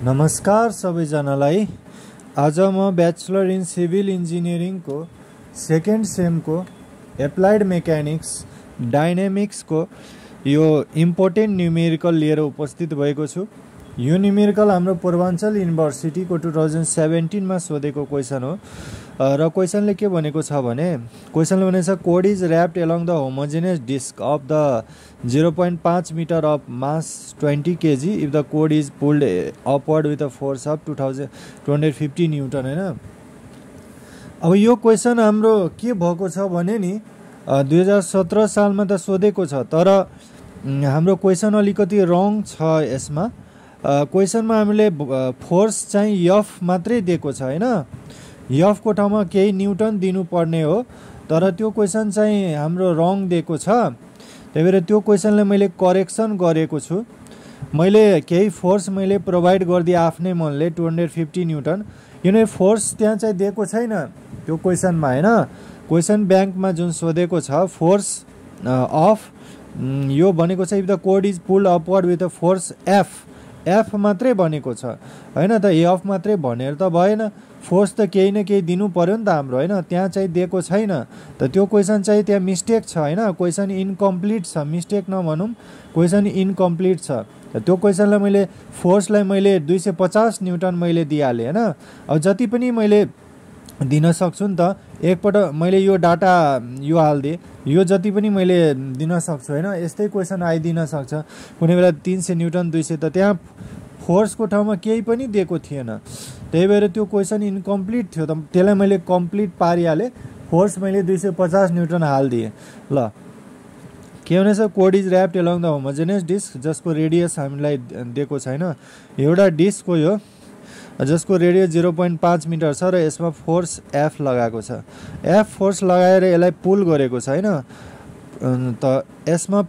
नमस्कार सबैजनालाई। आज म ब्याचलर इन सिभिल इन्जिनियरिङको सेकेन्ड सेमको एप्लाइड मेकानिक्स डाइनामिक्सको यो इम्पोर्टेन्ट न्युमेरिकल लिएर उपस्थित भएको छु। यो न्युमेरिकल हाम्रो पूर्वाञ्चल युनिभर्सिटीको 2017 मा सोधेको क्वेसन हो र क्वेसनले के भनेको छ भने क्वेसनले भनेको छ cord is wrapped along the homogeneous disc of the 0.5 metre of mass 20 kg if the cord is pulled upward with a force of 250 newton. हैन, अब यो क्वेसन हाम्रो के भएको छ भने नि 2017 सालमा त सोधेको छ, तर हाम्रो क्वेसन अलिकति रङ छ। यसमा क्वेसनमा हामीले फोर्स चाहिँ एफ मात्रै दिएको छ, हैन। एफ को ठाउँमा केही न्युटन दिनुपर्ने हो, तर त्यो क्वेसन चाहिँ हाम्रो रङ दिएको छ। त्यही भएर त्यो क्वेसनले मैले करेक्सन गरेको छु। मैले केही फोर्स मैले प्रोभाइड गरिदिएँ आफ्नै मनले 250 न्युटन। किनभने फोर्स त्यहाँ चाहिँ दिएको छैन त्यो क्वेसनमा, हैन। क्वेसन ब्याङ्कमा जुन सोधेको छ फोर्स अफ यो भनेको छ if the cord is pulled upward with a force F मात्रै भनेको छ, हैन। त एफ मात्रै भनेर त भएन, फोर्स त केही न केही दिनु पर्यो नि त हाम्रो, हैन। त्यहाँ चाहिँ दिएको छैन, त त्यो क्वेसन चाहिँ त्यहाँ मिस्टेक छ, हैन। क्वेसन इन्कम्प्लिट छ, मिस्टेक नभनौँ, क्वेसन इन्कम्प्लिट छ। त्यो क्वेसनलाई मैले फोर्सलाई मैले 250 न्युटन मैले दिइहालेँ, हैन। अब जति पनि मैले दिन सक्छु नि त, एकपल्ट मैले यो डाटा यो हालिदिएँ, यो जति पनि मैले दिन सक्छु, हैन। यस्तै क्वेसन आइदिन सक्छ कुनै बेला 300 न्युटन 200, त त्यहाँ फोर्सको ठाउँमा केही पनि दिएको थिएन। त्यही भएर त्यो क्वेसन इन्कम्प्लिट थियो, त त्यसलाई मैले कम्प्लिट पारिहालेँ। फोर्स मैले 250 न्युटन हालिदिएँ। ल, के भनेछ cord is wrapped along the homogeneous disc जसको रेडियस हामीलाई दिएको छैन। एउटा डिस्क हो यो जसको रेडियस 0.5 मिटर छ र यसमा फोर्स एफ लगाएको छ। एफ फोर्स लगाएर यसलाई पुल गरेको छ, हैन। त यसमा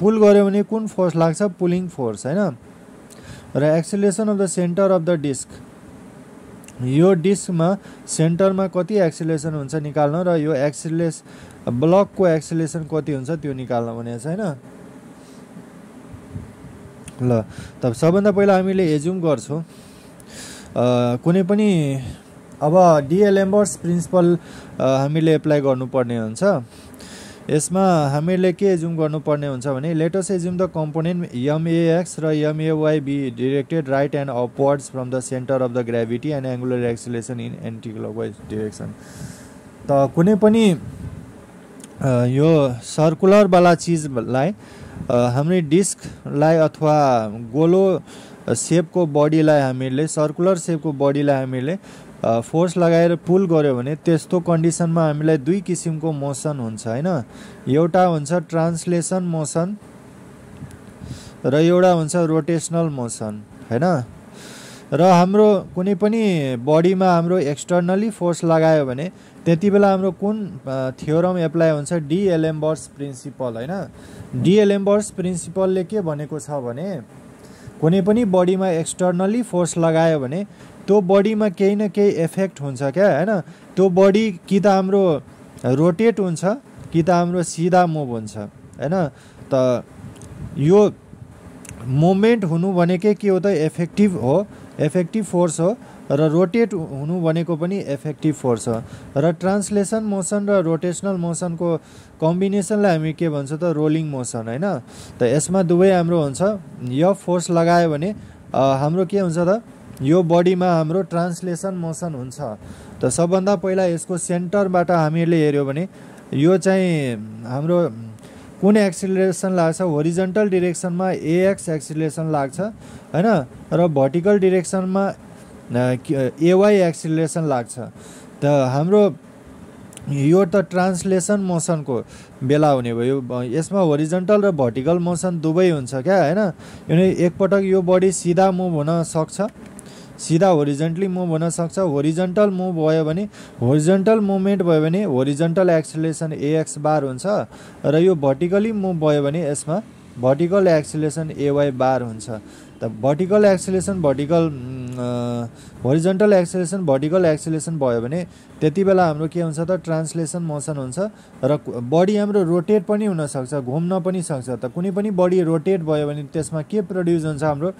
पुल गर्यो भने कुन फोर्स लाग्छ? पुलिङ फोर्स, हैन। र acceleration of the centre of the disc, यो डिस्कमा सेन्टरमा कति एक्सिलेरेसन हुन्छ निकाल्न, र यो ब्लकको एक्सिलेरेसन कति हुन्छ त्यो निकाल्न भनेको छ, हैन। ल, त सबभन्दा पहिला हामीले एज्युम गर्छौँ कुनै पनि अब डिएलएम्बर्ट्स प्रिन्सिपल हामीले एप्लाई गर्नुपर्ने हुन्छ। यसमा हामीले के एज्युम गर्नुपर्ने हुन्छ भने let us assume the component M A X र M A Y be directed right and upwards from the centre of the gravity and angular acceleration in anticlockwise direction. त कुनै पनि यो सर्कुलरवाला चिजलाई हामीले डिस्कलाई अथवा गोलो सेपको बडीलाई हामीले सर्कुलर सेपको बडीलाई हामीले फोर्स लगाएर पुल गर्यो भने त्यस्तो कन्डिसनमा हामीलाई दुई किसिमको मोसन हुन्छ, हैन। एउटा हुन्छ ट्रान्सलेसन मोसन र एउटा हुन्छ रोटेसनल मोसन, हैन। र हाम्रो कुनै पनि बडीमा हाम्रो एक्सटर्नली फोर्स लगायो भने त्यति बेला हाम्रो कुन थ्योरम एप्लाई हुन्छ? डिएलएम्बर्ट्स प्रिन्सिपल, हैन। डिएलएम्बर्ट्स प्रिन्सिपलले के भनेको छ भने कुनै पनि बडीमा एक्सटर्नली फोर्स लगायो भने त्यो बडीमा केही न केही इफेक्ट हुन्छ क्या, हैन। त्यो बडी कि त हाम्रो रोटेट हुन्छ कि त हाम्रो सिधा मुभ हुन्छ, हैन। त यो मोमेन्ट हुनु भनेकै के हो त? इफेक्टिभ हो, इफेक्टिभ फोर्स हो, र रोटेट हुनु भनेको पनि इफेक्टिभ फोर्स हो। र ट्रान्सलेसन मोसन र रोटेसनल मोसनको कम्बिनेसनलाई हामी के भन्छ त? रोलिङ मोसन, हैन। त यसमा दुवै हाम्रो हुन्छ। यो फोर्स लगायो भने हाम्रो के हुन्छ त? यो बडीमा हाम्रो ट्रान्सलेसन मोसन हुन्छ। त सबभन्दा पहिला यसको सेन्टरबाट हामीले हेऱ्यो भने यो चाहिँ हाम्रो कुन एक्सिलेरेसन लाग्छ? होरिजन्टल डिरेक्सनमा एएक्स एक्सिलेरेसन लाग्छ, हैन। र भर्टिकल डिरेक्सनमा एवाई एक्सिलेरेसन लाग्छ। त हाम्रो यो त ट्रान्सलेसन मोसनको बेला हुने भयो। यसमा होरिजन्टल र भर्टिकल मोसन दुवै हुन्छ क्या, हैन। एकपटक यो बडी सिधा मुभ हुन सक्छ, सिधा होरिजन्टली मुभ हुन सक्छ। होरिजन्टल मुभ भयो भने होरिजन्टल मुभमेन्ट भयो भने होरिजन्टल एक्सिलेरेसन एएक्स बार हुन्छ, र यो भर्टिकली मुभ भयो भने यसमा भर्टिकल एक्सिलेरेसन एवाई बार हुन्छ। त vertical acceleration horizontal acceleration vertical acceleration भयो भने त्यति बेला हाम्रो के हुन्छ त? ट्रान्सलेसन मोसन हुन्छ, र बडी हाम्रो रोटेट पनि हुन सक्छ, घुम्न पनि सक्छ। त कुनै पनि बडी रोटेट भयो भने त्यसमा के प्रड्युस हुन्छ? हाम्रो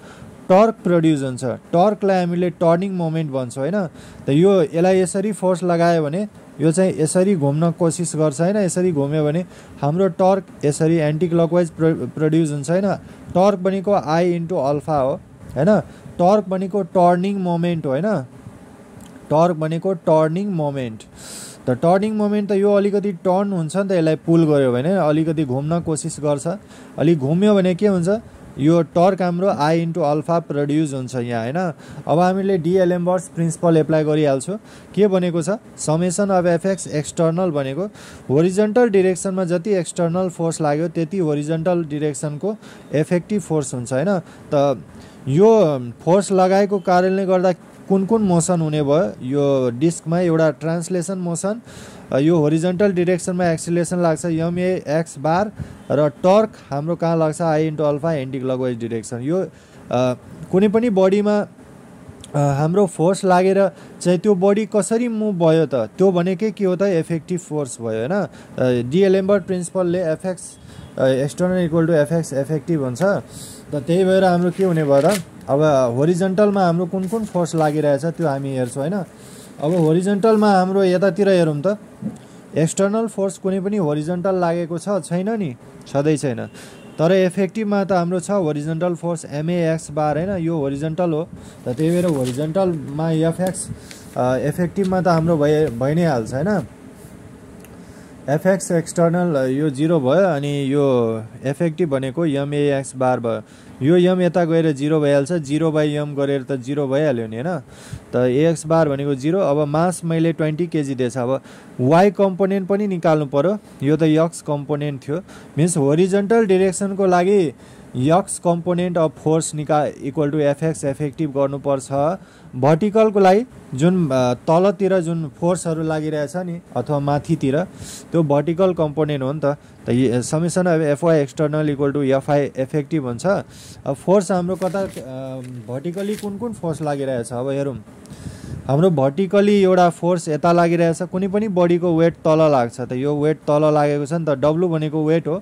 टर्क प्रड्युस हुन्छ। टर्कलाई हामीले टर्निङ मोमेन्ट भन्छौँ होइन। त यो यसलाई यसरी फोर्स लगायो भने यो चाहिँ यसरी घुम्न कोसिस गर्छ होइन। यसरी घुम्यो भने हाम्रो टर्क यसरी एन्टी क्लकवाइज प्रड्युस हुन्छ होइन। टर्क भनेको आई इन्टु अल्फा हो होइन। टर्क भनेको टर्निङ मोमेन्ट हो होइन। टर्क भनेको टर्निङ मोमेन्ट। त टर्निङ मोमेन्ट त यो अलिकति टर्न हुन्छ नि त, यसलाई पुल गऱ्यो भने अलिकति घुम्न कोसिस गर्छ। अलिक घुम्यो भने के हुन्छ, यो टर्क हाम्रो आई इन्टु अल्फा प्रड्युस हुन्छ यहाँ होइन। अब हामीले डिएलेम्बर्ट्स प्रिन्सिपल एप्लाई गरिहाल्छौँ। के भनेको छ, समेसन अफ एफएक्स एक्सटर्नल भनेको होरिजन्टल डिरेक्सनमा जति एक्सटर्नल फोर्स लाग्यो त्यति होरिजन्टल डिरेक्सनको इफेक्टिभ फोर्स हुन्छ होइन। त यो फोर्स लगाएको कारणले गर्दा कुन कुन मोसन हुने भयो, यो डिस्कमा एउटा ट्रान्सलेसन मोसन, यो होरिजन्टल डिरेक्सनमा एक्सिलेसन लाग्छ एमए एक्स बार, र टर्क हाम्रो कहाँ लाग्छ I into alpha anti clockwise direction. यो कुनै पनि बडीमा हाम्रो फोर्स लागेर चाहिँ त्यो बडी कसरी मुभ भयो त, त्यो भनेकै के हो त, इफेक्टिभ फोर्स भयो होइन। डिएलेम्बर्ट प्रिन्सिपलले F X external equal to FX effective हुन्छ। त त्यही भएर हाम्रो के हुने भयो त, अब होरिजन्टलमा हाम्रो कुन कुन फोर्स लागिरहेछ त्यो हामी हेर्छौँ होइन। अब होरिजन्टलमा हाम्रो यतातिर हेरौँ त, एक्सटर्नल फोर्स कुनै पनि होरिजन्टल लागेको छ छैन नि, छँदै छैन। तर इफेक्टिभमा त हाम्रो छ होरिजन्टल फोर्स एमएएक्स बार होइन। यो होरिजन्टल हो। त त्यही भएर होरिजन्टलमा एफएक्स इफेक्टिभमा त हाम्रो भइ नै हाल्छ होइन। एफएक्स एक्सटर्नल यो 0 भयो, अनि यो इफेक्टिभ भनेको एमएएक्स बार भयो। यो एम यता गएर 0 भइहाल्छ, 0/m गरेर त 0 भइहाल्यो नि होइन। त एएक्स बार भनेको 0। अब मास मैले 20 kg दिएछ। अब वाइ कम्पोनेन्ट पनि निकाल्नु पर्यो। यो त यक्स कम्पोनेन्ट थियो, मिन्स होरिजन्टल डिरेक्सनको लागि X component of force equal to FX effective गर्नुपर्छ। भर्टिकलको लागि जुन तलतिर जुन फोर्सहरू लागिरहेछ नि अथवा माथितिर, त्यो भर्टिकल कम्पोनेन्ट हो नि त। त summation of FY external equal to FI effective हुन्छ। अब फोर्स हाम्रो कता भर्टिकली कुन कुन फोर्स लागिरहेछ अब हेरौँ। हाम्रो भर्टिकली एउटा फोर्स यता लागिरहेछ, कुनै पनि बडीको वेट तल लाग्छ। त यो वेट तल लागेको छ नि त, डब्लु भनेको वेट हो।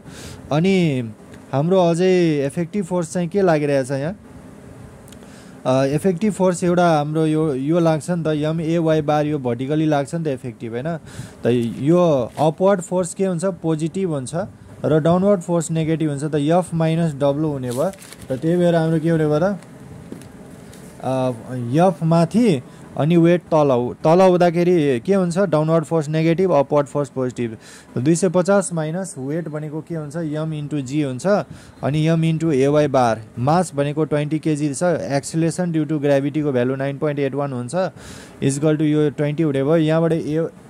अनि हाम्रो अझै इफेक्टिभ फोर्स चाहिँ के लागिरहेछ यहाँ, इफेक्टिभ फोर्स एउटा हाम्रो यो लाग्छ नि त एमएवाई बार, यो भर्टिकली लाग्छ नि त इफेक्टिभ होइन। त यो अपवर्ड फोर्स के हुन्छ, पोजिटिभ हुन्छ, र डाउनवर्ड फोर्स नेगेटिभ हुन्छ। त एफ माइनस डब्लु हुने भयो। त त्यही भएर हाम्रो के हुने भयो त, एफ माथि अनि वेट तल हुँदाखेरि के हुन्छ, downward force negative, upward force positive. 250 minus weight भनेको के हुन्छ, एम इन्टु जी हुन्छ, अनि एम इन्टु एवाई बार। मास भनेको 20 kg छ। एक्सिलेसन ड्यु टु ग्राभिटीको भ्यालु 9.81 हुन्छ, इजकल टु यो 20 हुने भयो। यहाँबाट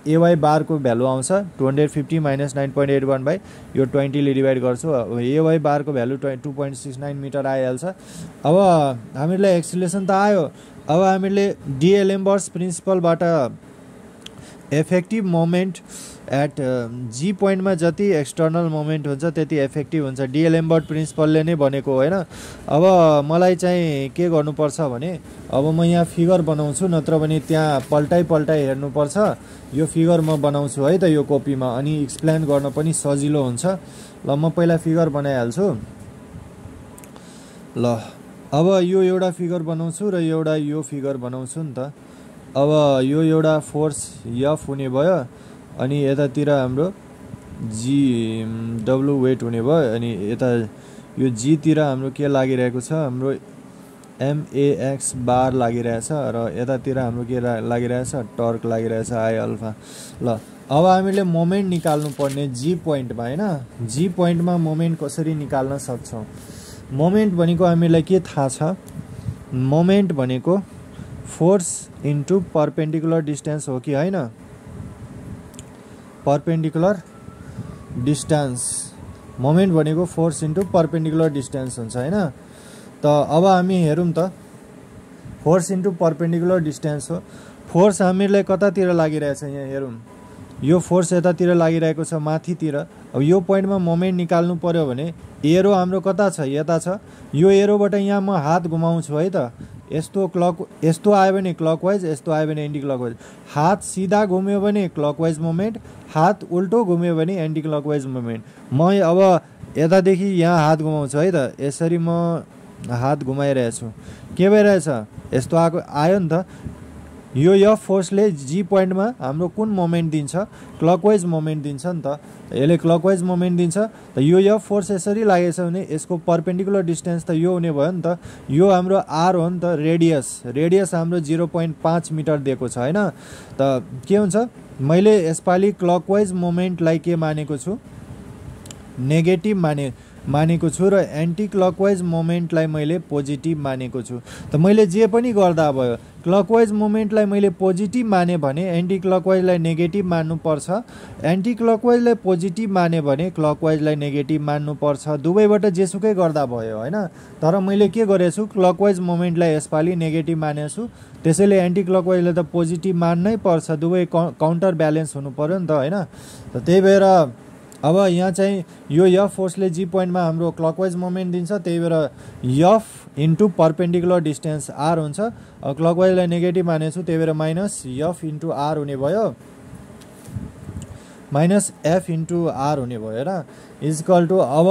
एवाई बारको भ्यालु आउँछ 250 माइनस 9.81 बाई यो 20 ले डिभाइड गर्छु। एवाई बारको भ्यालु 2.69 मिटर आइहाल्छ। अब हामीलाई एक्सिलेसन त आयो। अब हामीले डिएलेम्बर्ट्स प्रिन्सिपलबाट इफेक्टिभ मोमेन्ट एट जी पोइन्टमा जति एक्सटर्नल मोमेन्ट हुन्छ त्यति इफेक्टिभ हुन्छ, डिएलेम्बर्ट प्रिन्सिपलले नै भनेको होइन। अब मलाई चाहिँ के गर्नुपर्छ भने, अब म यहाँ फिगर बनाउँछु, नत्र भने त्यहाँ पल्टाइ हेर्नुपर्छ। यो फिगर म बनाउँछु है त यो कपीमा, अनि एक्सप्लेन गर्न पनि सजिलो हुन्छ। ल म पहिला फिगर बनाइहाल्छु। ल अब यो एउटा फिगर बनाउँछु र एउटा यो फिगर बनाउँछु नि त। अब यो एउटा फोर्स एफ हुने भयो, अनि यतातिर हाम्रो जी डब्लु वेट हुने भयो, अनि यता यो जीतिर हाम्रो के लागिरहेको छ, हाम्रो एमएएक्स बार लागिरहेछ, र यतातिर हाम्रो के लागिरहेछ, टर्क लागिरहेछ आई अल्फा। ल अब हामीले मोमेन्ट निकाल्नु पर्ने जी पोइन्टमा होइन। जी पोइन्टमा मोमेन्ट कसरी निकाल्न सक्छौँ, मोमेन्ट भनेको हामीलाई के थाहा छ, मोमेन्ट भनेको फोर्स इन्टु परपेन्डिकुलर डिस्टेन्स हो कि होइन, परपेन्डिकुलर डिस्टेन्स। मोमेन्ट भनेको फोर्स इन्टु परपेन्डिकुलर डिस्टेन्स हुन्छ होइन। त अब हामी हेरौँ त, फोर्स इन्टु परपेन्डिकुलर डिस्टेन्स हो। फोर्स हामीलाई कतातिर लागिरहेछ यहाँ हेरौँ, यो फोर्स यतातिर लागिरहेको छ माथितिर। अब यो पोइन्टमा मोमेन्ट निकाल्नु पर्यो भने एरो हाम्रो कता छ, यता छ। यो एरोबाट यहाँ म हात घुमाउँछु है त, यस्तो आयो भने क्लकवाइज, यस्तो आयो भने एन्टी क्लकवाइज। हात सिधा घुम्यो भने क्लकवाइज मोमेन्ट, हात उल्टो घुम्यो भने एन्टी क्लकवाइज मोमेन्ट। म अब यतादेखि यहाँ हात घुमाउँछु है त, यसरी म हात घुमाइरहेको छु के भइरहेछ यस्तो आयो नि त यो एफ फोर्सले जी पोइन्टमा हाम्रो कुन मोमेन्ट दिन्छ क्लकवाइज मोमेन्ट दिन्छ नि त यसले क्लकवाइज मोमेन्ट दिन्छ त यो एफ फोर्स यसरी लागेछ भने यसको परपेन्डिकुलर डिस्टेन्स त यो हुने भयो नि त यो हाम्रो आर हो नि त रेडियस हाम्रो 0.5 मिटर दिएको छ हैन त के हुन्छ मैले यसपालि क्लकवाइज मोमेन्टलाई के मानेको छु नेगेटिभ मानेको छु र एन्टी क्लकवाइज मोमेन्टलाई मैले पोजिटिभ मानेको छु त मैले जे पनि गर्दा भयो क्लकवाइज मोमेन्टलाई मैले पोजिटिभ माने भने एन्टी क्लकवाइजलाई नेगेटिभ मान्नुपर्छ एन्टी क्लकवाइजलाई पोजिटिभ माने भने क्लकवाइजलाई नेगेटिभ मान्नुपर्छ दुवैबाट जेसुकै गर्दा भयो हैन तर मैले के गरेछु क्लकवाइज मोमेन्टलाई यसपालि नेगेटिभ मानेको छु त्यसैले एन्टी क्लकवाइजलाई त पोजिटिभ मान्नै पर्छ दुवै काउन्टर ब्यालेन्स हुनु पर्यो नि त हैन त त्यही भएर अब यहाँ चाहिँ यो एफ फोर्सले जी पोइन्टमा हाम्रो क्लकवाइज मोमेन्ट दिन्छ त्यही भएर F into perpendicular distance R हुन्छ क्लकवाइजलाई नेगेटिभ मानेको छु त्यही भएर माइनस एफ इन्टु आर हुने भयो माइनस एफ इन्टु आर हुने भयो र इजकल टु अब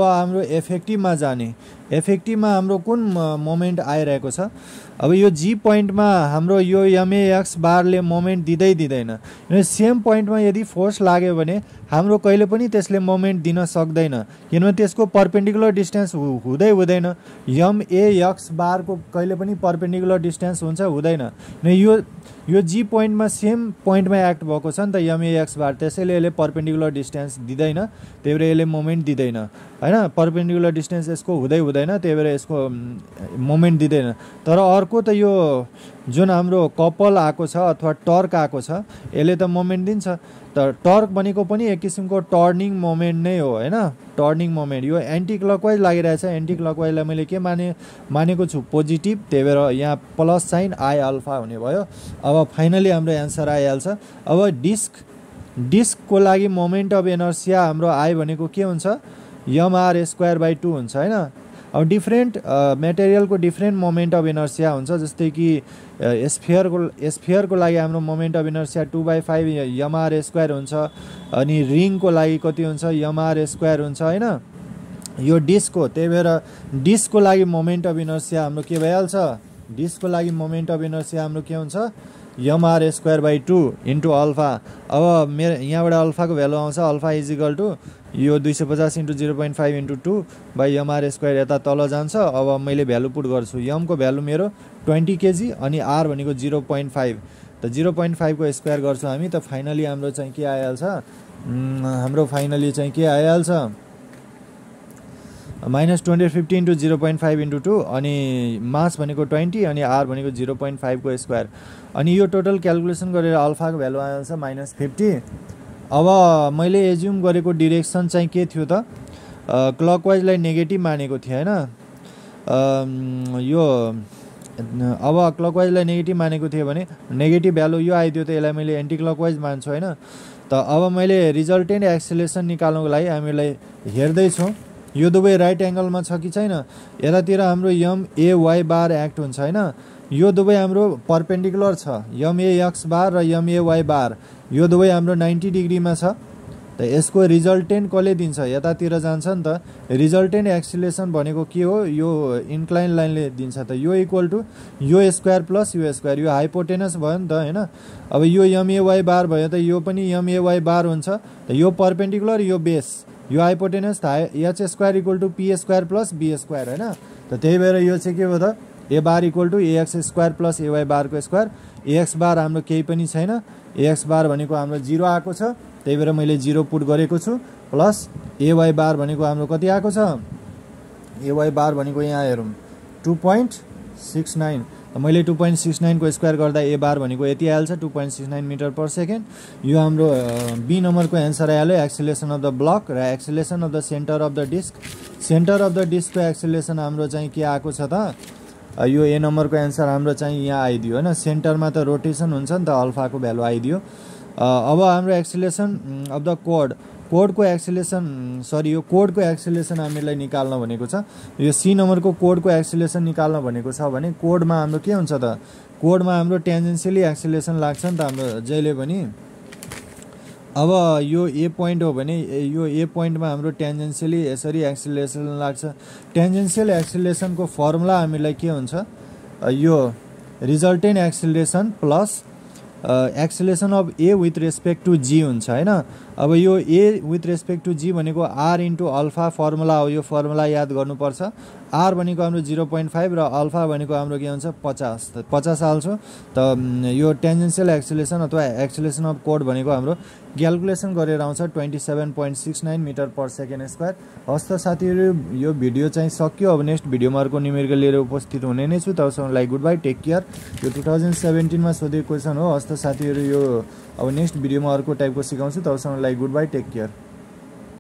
हाम्रो इफेक्टिभमा जाने इफेक्टिभमा हाम्रो कुन मोमेन्ट आइरहेको छ अब यो जी पोइन्टमा हाम्रो यो एमएक्स बारले मोमेन्ट दिँदैन सेम पोइन्टमा यदि फोर्स लाग्यो भने हाम्रो कहिले पनि त्यसले मोमेन्ट दिन सक्दैन किनभने त्यसको परपेन्डिकुलर डिस्टेन्स हुँदैन एमएक्स बारको कहिले पनि परपेन्डिकुलर डिस्टेन्स हुन्छ हुँदैन यो जी पोइन्टमा सेम पोइन्टमा एक्ट भएको छ नि त एमएक्स बार त्यसैले यसले परपेन्डिकुलर डिस्टेन्स दिँदैन त्यही भएर यसले मोमेन्ट दिँदैन हैन परपेन्डिकुलर डिस्टेन्स यसको हुँदैन त्यही भएर यसको मोमेन्ट दिँदैन तर अर्को त यो जुन हाम्रो कपल आएको छ अथवा टर्क आएको छ यसले त मोमेन्ट दिन्छ त टर्क भनेको पनि एक किसिमको टर्निङ मोमेन्ट नै हो हैन टर्निङ मोमेन्ट यो एन्टी क्लकवाइज लागिरहेछ एन्टी क्लकवाइजलाई मैले के मानेको छु पोजिटिभ त्यही भएर यहाँ प्लस साइन आई अल्फा हुने भयो अब फाइनली हाम्रो एन्सर आइहाल्छ अब डिस्कको लागि मोमेन्ट अफ इनर्सिया हाम्रो आई भनेको के हुन्छ mr²/2 हुन्छ हैन अब डिफ्रेन्ट मेटेरियलको डिफ्रेन्ट मोमेन्ट अफ इनर्सिया हुन्छ जस्तै कि स्फियरको लागि हाम्रो मोमेन्ट अफ इनर्सिया 2/5 mr² हुन्छ अनि रिङको लागि कति हुन्छ mr² हुन्छ हैन यो डिस्कको त्यही भएर डिस्कको लागि मोमेन्ट अफ इनर्सिया हाम्रो के भइहाल्छ डिस्कको लागि मोमेन्ट अफ इनर्सिया हाम्रो के हुन्छ mr²/2 इन्टु अल्फा अब मेरो यहाँबाट अल्फाको भ्यालु आउँछ अल्फा इज इक्वल टु यो 250 इन्टु 0.5 इन्टु 2 mr² यता तल जान्छ अब मैले भ्यालु पुट गर्छु को भ्यालु मेरो 20 केजी अनि आर भनेको 0.5 त 0.5 को स्क्वायर गर्छौँ हामी त फाइनली हाम्रो चाहिँ के आइहाल्छ हाम्रो फाइनली चाहिँ के आइहाल्छ -250 इन्टु 0.5 इन्टु 2 अनि मास भनेको 20 अनि आर भनेको 0.5 को स्क्वायर अनि यो टोटल क्यालकुलेसन गरेर अल्फाको भ्यालु आइहाल्छ -50 अब मैले एज्युम गरेको डिरेक्सन चाहिँ के थियो त क्लकवाइजलाई नेगेटिभ मानेको थिएँ हैन यो अब क्लकवाइजलाई नेगेटिभ मानेको थिएँ भने नेगेटिभ भ्यालु यो आइदियो त यसलाई मैले एन्टी क्लकवाइज मान्छु हैन त अब मैले रिजल्टेन्ट एक्सेलेरेसन निकाल्नको लागि हामीलाई हेर्दैछौँ यो दुवै राइट एंगलमा छ कि छैन यतातिर हाम्रो MAY बार एक्ट हुन्छ हैन यो दुवै हाम्रो परपेन्डिकुलर छ MAX बार र MAY बार यो दुवै हाम्रो 90 डिग्रीमा छ त यसको रिजल्टेन्ट कसले दिन्छ यतातिर जान्छ नि त रिजल्टेन्ट एक्सेलेरेसन भनेको के हो यो इन्क्लाइन लाइनले दिन्छ त यो इक्वल टु यो स्क्वायर प्लस यो स्क्वायर यो हाइपोटेनस भयो नि त हैन अब यो MAY बार भयो त यो पनि MAY बार हुन्छ त यो परपेन्डिकुलर यो बेस यो hypotenuse h² equal to p² plus b² हैन त त्यही भएर यो चाहिँ के हो त a bar equal to ax² plus ay bar को स्क्वायर ax बार हाम्रो केही पनि छैन ax बार भनेको हाम्रो 0 आएको छ त्यही भएर मैले 0 पुट गरेको छु प्लस ay बार भनेको हाम्रो कति आएको छ ay बार भनेको यहाँ हेरौँ 2.69 मैले 2.69 को स्क्वायर गर्दा a बार भनेको यति आइहाल्छ 2.69 मिटर पर सेकेन्ड यो हाम्रो बी नम्बरको एन्सर आइहाल्यो एक्सेलेरेसन अफ द ब्लक र acceleration of the centre of the डिस्कको एक्सेलेरेसन हाम्रो चाहिँ के आएको छ त यो ए नम्बरको एन्सर हाम्रो चाहिँ यहाँ आइदियो हैन सेन्टरमा त रोटेसन हुन्छ नि त अल्फाको भ्यालु आइदियो अब हाम्रो एक्सेलेरेसन अफ द कोडको एक्सेलेरेसन यो कोडको एक्सेलेरेसन हामीलाई निकाल्न भनेको छ यो सी नम्बरको कोडको एक्सेलेरेसन निकाल्न भनेको छ भने कोडमा हाम्रो के हुन्छ त कोडमा हाम्रो टेन्जेन्सियली एक्सेलेरेसन लाग्छ नि त हाम्रो जहिले पनि अब यो ए पोइन्ट हो भने यो ए पोइन्टमा हाम्रो टेन्जेन्सियली यसरी एक्सिलेरेसन लाग्छ। टेन्जेन्सियल एक्सिलेरेसनको फर्मुला हामीलाई के हुन्छ, यो resultant acceleration plus acceleration of A with respect to G हुन्छ हैन। अब यो A with respect to G भनेको आर इन्टु अल्फा फर्मुला हो, यो फर्मुला याद गर्नुपर्छ। आर भनेको हाम्रो 0.5 र अल्फा भनेको हाम्रो के हुन्छ 50 हाल्छौँ। त यो टेन्जेन्सियल एक्सिलेरेसन अथवा एक्सिलेरेसन अफ कोड भनेको हाम्रो क्यालकुलेसन गरेर आउँछ 27.69 मिटर पर सेकेन्ड स्क्वायर। हस्त साथीहरू, यो भिडियो चाहिँ सक्यो। अब नेक्स्ट भिडियोमा अर्को न्युमेरिकल लिएर उपस्थित हुने नै छु। तबसम्मलाई गुड बाई, टेक केयर। यो 2017 सोधेको क्वेसन हो। हस्त साथीहरू, यो अब नेक्स्ट भिडियोमा अर्को टाइपको सिकाउँछु। तबसम्मलाई गुड बाई, टेक केयर।